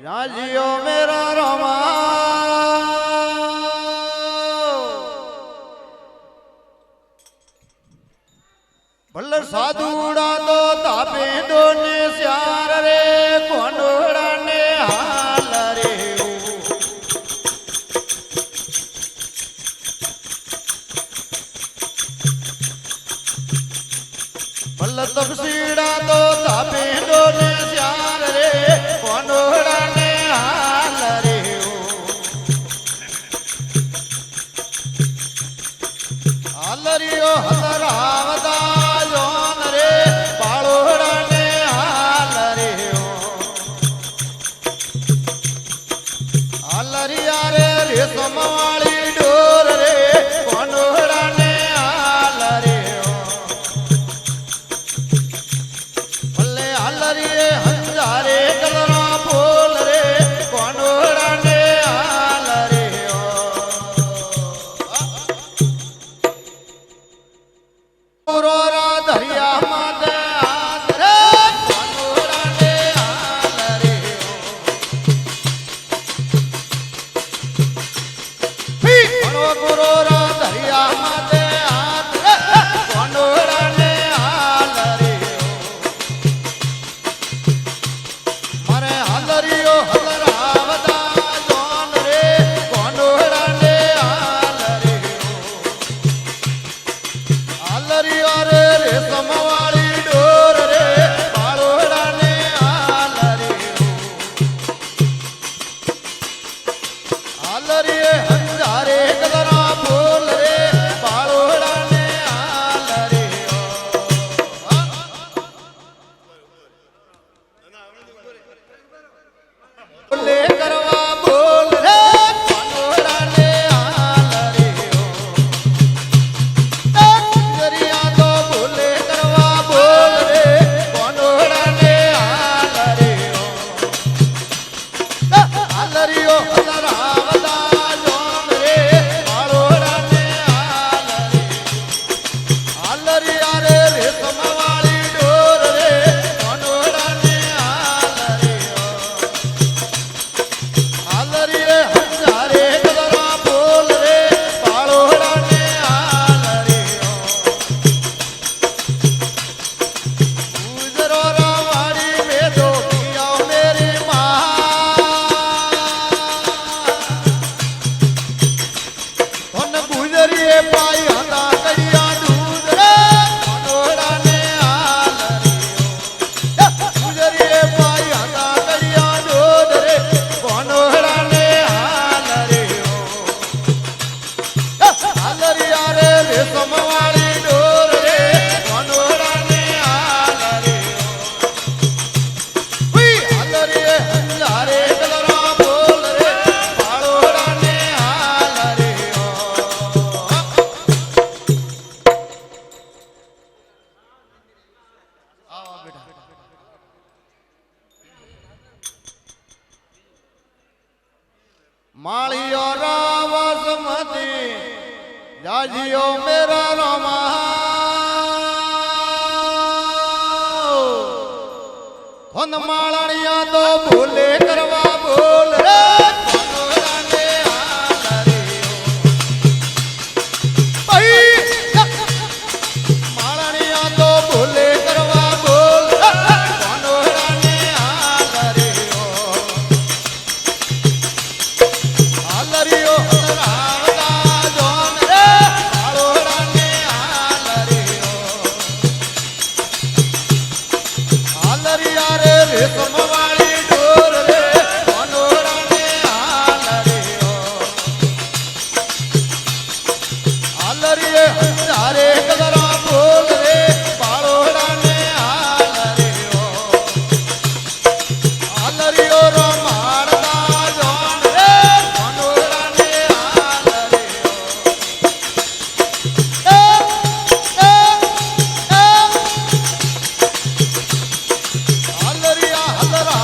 राजियो मेरा रोमा भल्लर साधुड़ा तो तापे दोने श्यार रे कोंडोड़ा ने हाल रे भल्लर तपसीड़ा तो तापे दोने श्यार रे कोंडोड़ा ने हाल रे हाल रियो हलरावदा समवाली डोर रे कोंडोड़ा ने हाल रे भले हाल रे हंजारे कलरा बोल रे कोंडोड़ा ने हाल रे रोरा दरिया माते हाथ रे कोंडोड़ा ने हाल रे गुरोरा दरिया माते हाथ कोंडोड़ा ने हाल रे मारे हाल रियो हलरावदा जोन रे कोंडोड़ा ने हाल रे हाल रियो रे समवाली डोर रे बाळोड़ा ने हाल रे हाल रे हंजारे मालियो रावस मती जाजियो मेरा रोमा खुद मालनिया तो भूले करवा बोल रे कोंडोड़ा ने हाल रे भाई मालनिया तो भूले करवा बोल कोंडोड़ा ने हाल रे हाल रियो हलरावदा जोन रे बाळोड़ा ने हाल रे हाल रिया रे समवाली डोर रे कोंडोड़ा ने हाल रे हाल रिये हंजारे कलरा बोल रे बाळोड़ा ने हाल रे हाल रियो रमाड़दा जोन रे कोंडोड़ा ने हाल रे हाल रिया हलरा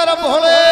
શંકર ભોળે